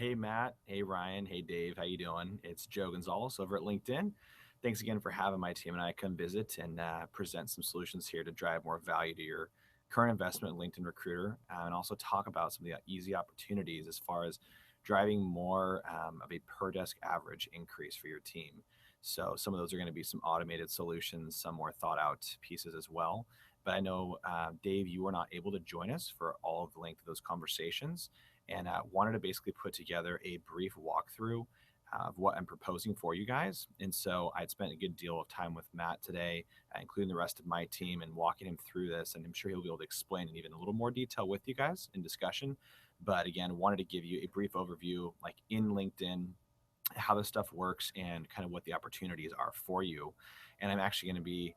Hey Matt, hey Ryan, hey Dave, how you doing? It's Joe Gonzalez over at LinkedIn. Thanks again for having my team and I come visit and present some solutions here to drive more value to your current investment in LinkedIn Recruiter, and also talk about some of the easy opportunities as far as driving more of a per desk average increase for your team. So some of those are going to be some automated solutions, some more thought out pieces as well. But I know, Dave, you were not able to join us for all of the length of those conversations and wanted to basically put together a brief walkthrough of what I'm proposing for you guys. And so I'd spent a good deal of time with Matt today, including the rest of my team, and walking him through this. And I'm sure he'll be able to explain in even a little more detail with you guys in discussion. But again, wanted to give you a brief overview, like in LinkedIn, how this stuff works and kind of what the opportunities are for you. And I'm actually going to be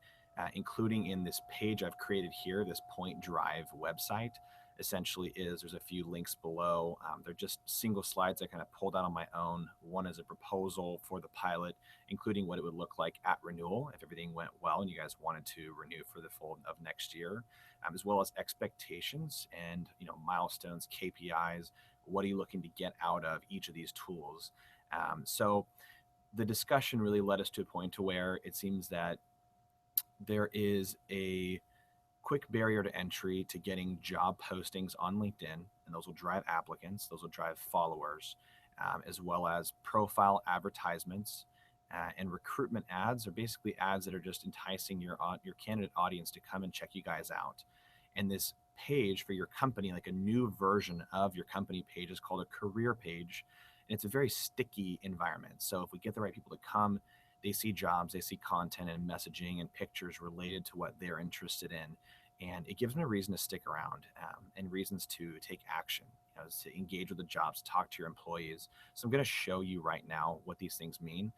including in this page I've created here, this Point Drive website. Essentially, is there's a few links below. They're just single slides I kind of pulled out on my own. One is a proposal for the pilot, including what it would look like at renewal if everything went well and you guys wanted to renew for the full of next year, as well as expectations and milestones, KPIs. What are you looking to get out of each of these tools? So the discussion really led us to a point to where it seems that there is a quick barrier to entry to getting job postings on LinkedIn, and those will drive applicants, those will drive followers, as well as profile advertisements and recruitment ads are basically ads that are just enticing your candidate audience to come and check you guys out. And this page for your company, like a new version of your company page, is called a career page, and it's a very sticky environment. So if we get the right people to come, they see jobs, they see content and messaging and pictures related to what they're interested in, and it gives them a reason to stick around, and reasons to take action, to engage with the jobs, talk to your employees. So I'm going to show you right now what these things mean.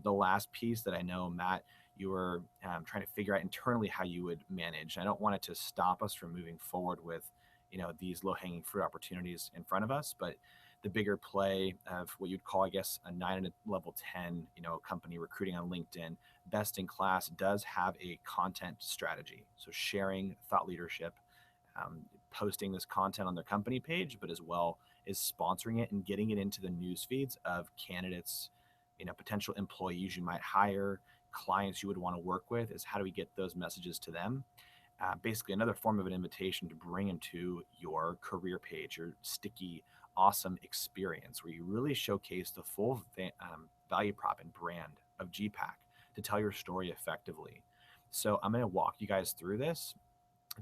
The last piece that I know, Matt, you were trying to figure out internally how you would manage. I don't want it to stop us from moving forward with these low-hanging fruit opportunities in front of us, but the bigger play of what you'd call, I guess, a 9 and a level 10, company recruiting on LinkedIn, best in class, does have a content strategy. So sharing thought leadership, posting this content on their company page, but as well as sponsoring it and getting it into the news feeds of candidates, potential employees you might hire, clients you would want to work with. Is how do we get those messages to them? Basically, another form of an invitation to bring them to your career page, your sticky, awesome experience where you really showcase the full value prop and brand of GPAC to tell your story effectively. So I'm going to walk you guys through this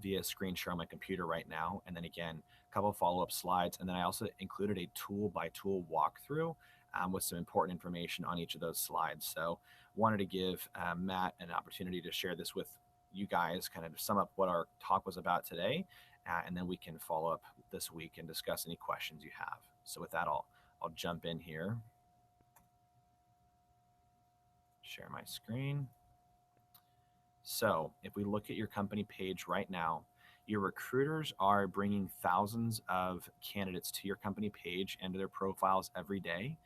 via screen share on my computer right now. And then again, a couple of follow-up slides. And then I also included a tool by tool walkthrough with some important information on each of those slides. So wanted to give Matt an opportunity to share this with you guys, kind of to sum up what our talk was about today. And then we can follow up this week and discuss any questions you have. So with that, I'll jump in here, share my screen. So if we look at your company page right now, your recruiters are bringing thousands of candidates to your company page and to their profiles every day.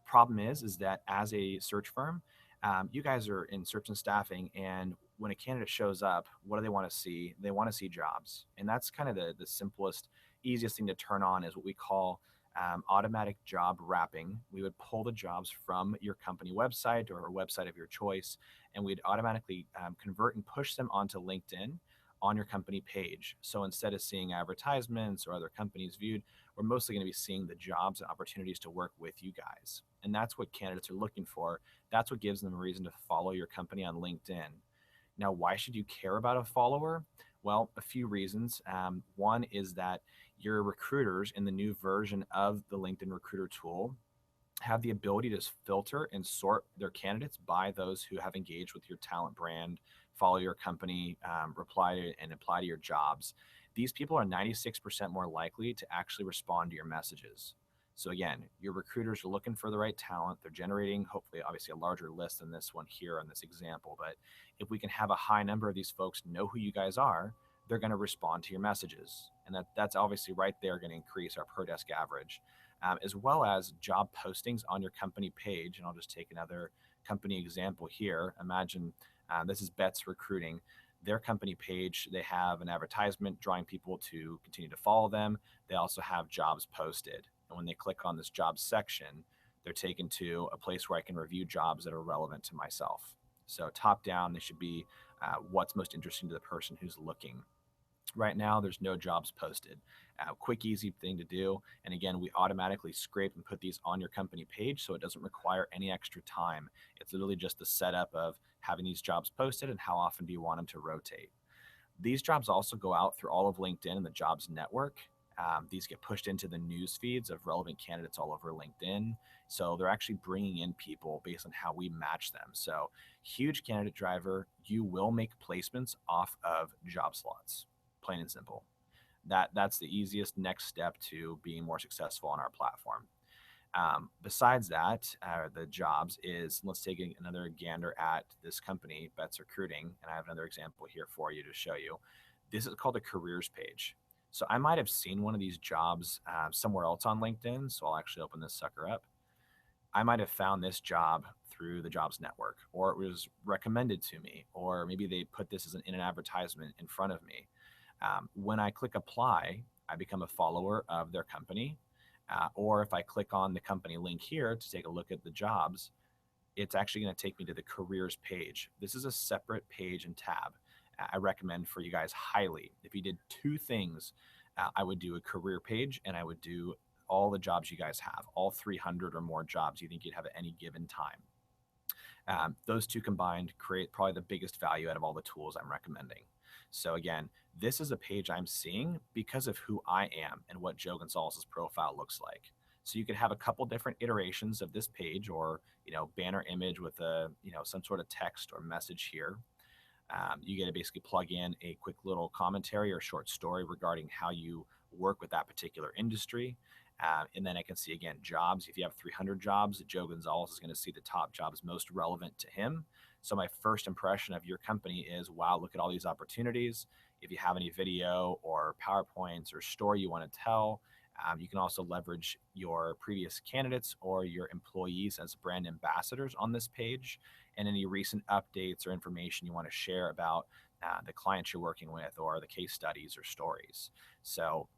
Problem is that as a search firm, you guys are in search and staffing, and when a candidate shows up, what do they want to see? They want to see jobs. And that's kind of the simplest, easiest thing to turn on is what we call automatic job wrapping. We would pull the jobs from your company website or a website of your choice, and we'd automatically convert and push them onto LinkedIn on your company page. So instead of seeing advertisements or other companies viewed, we're mostly going to be seeing the jobs and opportunities to work with you guys. And that's what candidates are looking for. That's what gives them a reason to follow your company on LinkedIn. Now, why should you care about a follower? Well, a few reasons. One is that your recruiters in the new version of the LinkedIn Recruiter tool have the ability to filter and sort their candidates by those who have engaged with your talent brand, follow your company, reply and apply to your jobs. These people are 96% more likely to actually respond to your messages. So again, your recruiters are looking for the right talent. They're generating, hopefully, obviously, a larger list than this one here on this example. But if we can have a high number of these folks know who you guys are, they're going to respond to your messages. And that's obviously right there going to increase our per desk average, as well as job postings on your company page. And I'll just take another company example here. Imagine this is Betts Recruiting. Their company page, they have an advertisement drawing people to continue to follow them. They also have jobs posted. And when they click on this jobs section, they're taken to a place where I can review jobs that are relevant to myself. So top down, they should be what's most interesting to the person who's looking. Right now, there's no jobs posted. Quick, easy thing to do. And again, we automatically scrape and put these on your company page, so it doesn't require any extra time. It's literally just the setup of having these jobs posted and how often do you want them to rotate. These jobs also go out through all of LinkedIn and the jobs network. These get pushed into the news feeds of relevant candidates all over LinkedIn. So they're actually bringing in people based on how we match them. So, huge candidate driver, you will make placements off of job slots, plain and simple. That's the easiest next step to being more successful on our platform. Besides that, the jobs is, let's take another gander at this company, Bets Recruiting, and I have another example here for you to show you. This is called a careers page. So I might have seen one of these jobs somewhere else on LinkedIn. So I'll actually open this sucker up. I might have found this job through the jobs network, or it was recommended to me, or maybe they put this as in an advertisement in front of me. When I click apply, I become a follower of their company. Or if I click on the company link here to take a look at the jobs, it's actually going to take me to the careers page. This is a separate page and tab. I recommend for you guys highly. If you did two things, I would do a career page and I would do all the jobs you guys have, all 300 or more jobs you think you'd have at any given time. Those two combined create probably the biggest value out of all the tools I'm recommending. So again, this is a page I'm seeing because of who I am and what Joe Gonzalez's profile looks like. So you could have a couple different iterations of this page, or banner image with a some sort of text or message here. You get to basically plug in a quick little commentary or short story regarding how you work with that particular industry. And then I can see again jobs. If you have 300 jobs, Joe Gonzalez is going to see the top jobs most relevant to him. So my first impression of your company is, wow, look at all these opportunities. If you have any video or PowerPoints or story you want to tell, you can also leverage your previous candidates or your employees as brand ambassadors on this page, and any recent updates or information you want to share about the clients you're working with or the case studies or stories. So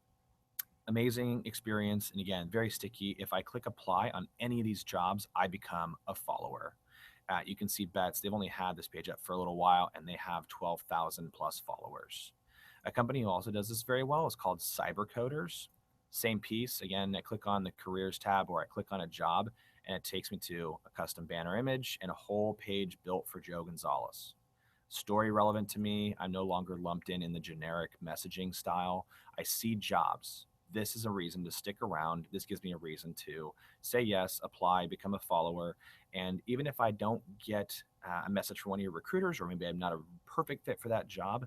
amazing experience. And again, very sticky. If I click apply on any of these jobs, I become a follower. You can see Bets, they've only had this page up for a little while and they have 12,000 plus followers. A company who also does this very well is called Cybercoders. Same piece. Again, I click on the careers tab or I click on a job and it takes me to a custom banner image and a whole page built for Joe Gonzalez. Story relevant to me. I'm no longer lumped in the generic messaging style. I see jobs. This is a reason to stick around. This gives me a reason to say yes, apply, become a follower. And even if I don't get a message from one of your recruiters, or maybe I'm not a perfect fit for that job,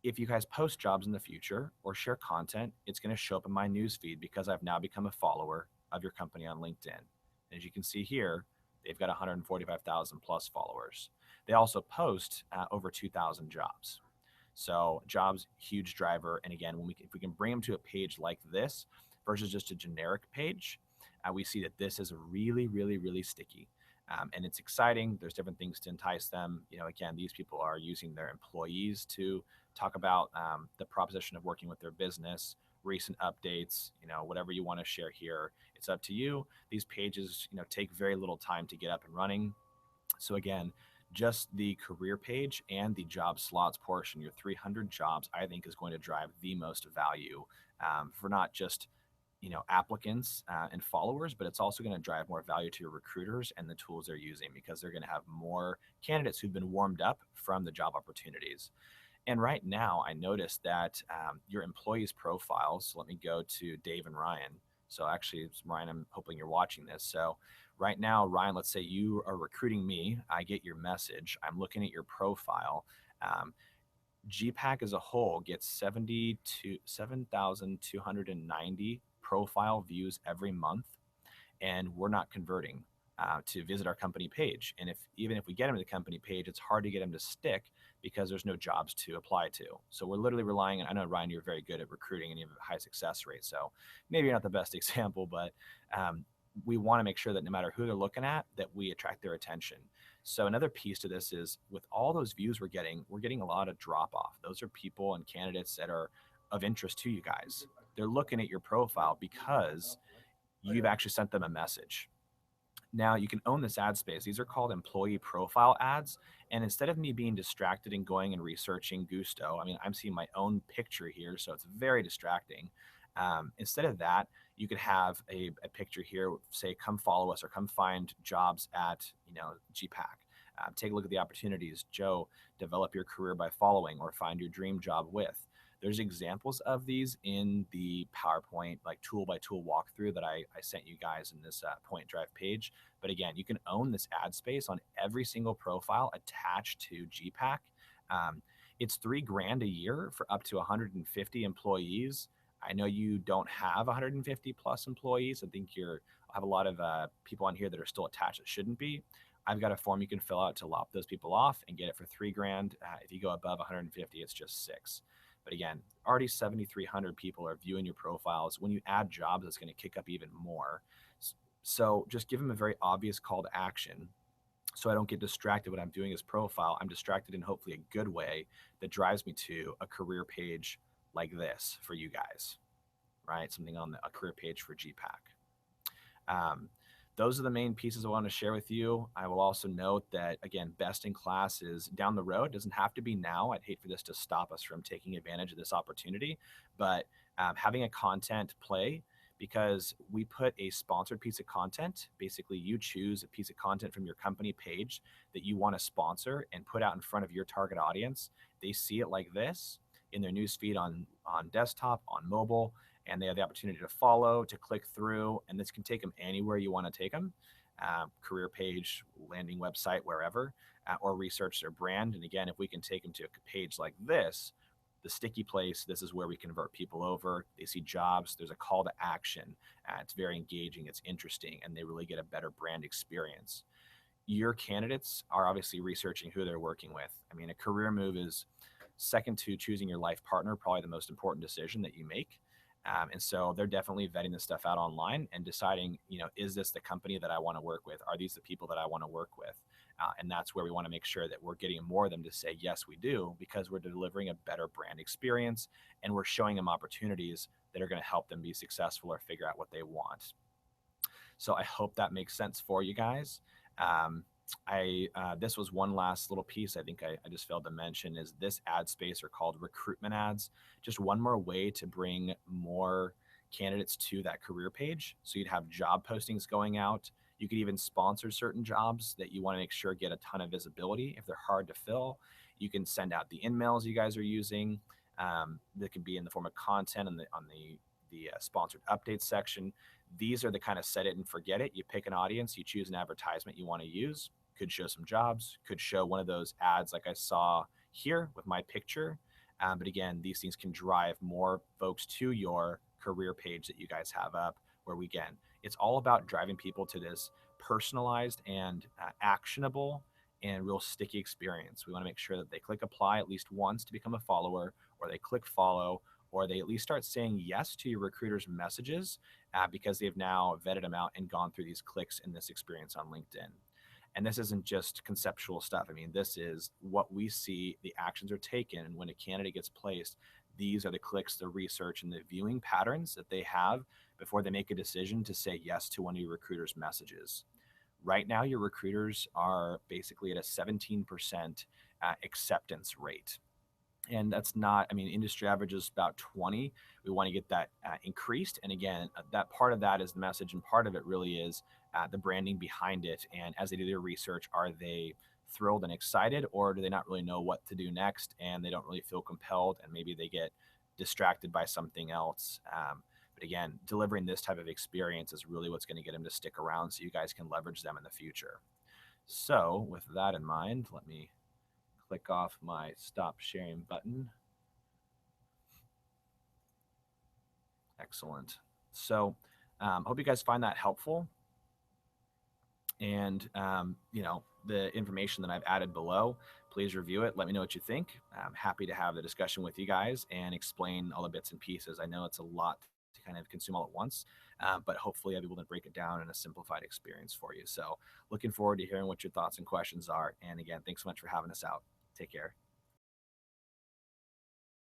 if you guys post jobs in the future or share content, it's going to show up in my news feed because I've now become a follower of your company on LinkedIn. And as you can see here, they've got 145,000 plus followers. They also post over 2,000 jobs. So jobs, huge driver. And again, if we can bring them to a page like this versus just a generic page, we see that this is really, really, really sticky. And it's exciting. There's different things to entice them. Again, these people are using their employees to talk about the proposition of working with their business, recent updates, whatever you want to share here. It's up to you. These pages, take very little time to get up and running. So again, just the career page and the job slots portion, your 300 jobs, I think is going to drive the most value for not just applicants and followers, but it's also going to drive more value to your recruiters and the tools they're using, because they're going to have more candidates who've been warmed up from the job opportunities. And right now, I noticed that your employees' profiles. So let me go to Dave and Ryan. So actually, Ryan, I'm hoping you're watching this. So right now, Ryan, let's say you are recruiting me. I get your message. I'm looking at your profile. GPAC as a whole gets 7,290 profile views every month, and we're not converting to visit our company page. And even if we get them to the company page, it's hard to get them to stick because there's no jobs to apply to. So we're literally relying on, I know, Ryan, you're very good at recruiting and you have a high success rate. So maybe you're not the best example, but we want to make sure that no matter who they're looking at, that we attract their attention. So another piece to this is, with all those views we're getting a lot of drop off. Those are people and candidates that are of interest to you guys. They're looking at your profile because you've actually sent them a message. Now you can own this ad space. These are called employee profile ads. And instead of me being distracted and going and researching Gusto, I mean, I'm seeing my own picture here, so it's very distracting. Instead of that, you could have a picture here, say, come follow us or come find jobs at, GPAC. Take a look at the opportunities. Joe, develop your career by following or find your dream job with. There's examples of these in the PowerPoint, like tool by tool walkthrough that I sent you guys in this Point Drive page. But again, you can own this ad space on every single profile attached to GPAC. Um, it's $3,000 a year for up to 150 employees. I know you don't have 150 plus employees. I think I have a lot of people on here that are still attached that shouldn't be. I've got a form you can fill out to lop those people off and get it for $3,000. If you go above 150, it's just $6,000. But again, already 7,300 people are viewing your profiles. When you add jobs, it's going to kick up even more. So just give them a very obvious call to action so I don't get distracted when I'm doing this profile. I'm distracted in hopefully a good way that drives me to a career page like this for you guys, right? Something on a career page for GPAC. Those are the main pieces I want to share with you. I will also note that, again, best in class is down the road. It doesn't have to be now. I'd hate for this to stop us from taking advantage of this opportunity, but having a content play, because we put a sponsored piece of content. Basically, you choose a piece of content from your company page that you want to sponsor and put out in front of your target audience. They see it like this in their newsfeed on desktop, on mobile, and they have the opportunity to follow, to click through, and this can take them anywhere you want to take them, career page, landing website, wherever, or research their brand. And again, if we can take them to a page like this, the sticky place, this is where we convert people over. They see jobs, there's a call to action. It's very engaging, it's interesting, and they really get a better brand experience. Your candidates are obviously researching who they're working with. I mean, a career move is second to choosing your life partner, probably the most important decision that you make. And so they're definitely vetting this stuff out online and deciding, is this the company that I want to work with? Are these the people that I want to work with? And that's where we want to make sure that we're getting more of them to say, yes, we do, because we're delivering a better brand experience and we're showing them opportunities that are going to help them be successful or figure out what they want. So I hope that makes sense for you guys. This was one last little piece I think I just failed to mention is this ad space are called recruitment ads. Just one more way to bring more candidates to that career page. So you'd have job postings going out. You could even sponsor certain jobs that you want to make sure get a ton of visibility. If they're hard to fill, you can send out the in-mails you guys are using. That could be in the form of content on the sponsored updates section. These are the kind of set it and forget it. You pick an audience, you choose an advertisement you want to use. Could show some jobs, could show one of those ads like I saw here with my picture. But again, these things can drive more folks to your career page that you guys have up, where it's all about driving people to this personalized and actionable and real sticky experience. We want to make sure that they click apply at least once to become a follower, or they click follow, or they at least start saying yes to your recruiter's messages because they've now vetted them out and gone through these clicks in this experience on LinkedIn. And this isn't just conceptual stuff. I mean, this is what we see. The actions are taken. And when a candidate gets placed, these are the clicks, the research, and the viewing patterns that they have before they make a decision to say yes to one of your recruiter's messages. Right now, your recruiters are basically at a 17% acceptance rate. And that's not, I mean, industry average is about 20. We want to get that increased. And again, that part of that is the message, and part of it really is the branding behind it. And as they do their research, are they thrilled and excited, or do they not really know what to do next and they don't really feel compelled, and maybe they get distracted by something else? But again, delivering this type of experience is really what's going to get them to stick around so you guys can leverage them in the future. So with that in mind, let me click off my stop sharing button. Excellent. So hope you guys find that helpful. And, the information that I've added below, please review it. Let me know what you think. I'm happy to have the discussion with you guys and explain all the bits and pieces. I know it's a lot to kind of consume all at once, but hopefully I'll be able to break it down in a simplified experience for you. So looking forward to hearing what your thoughts and questions are. And again, thanks so much for having us out. Take care.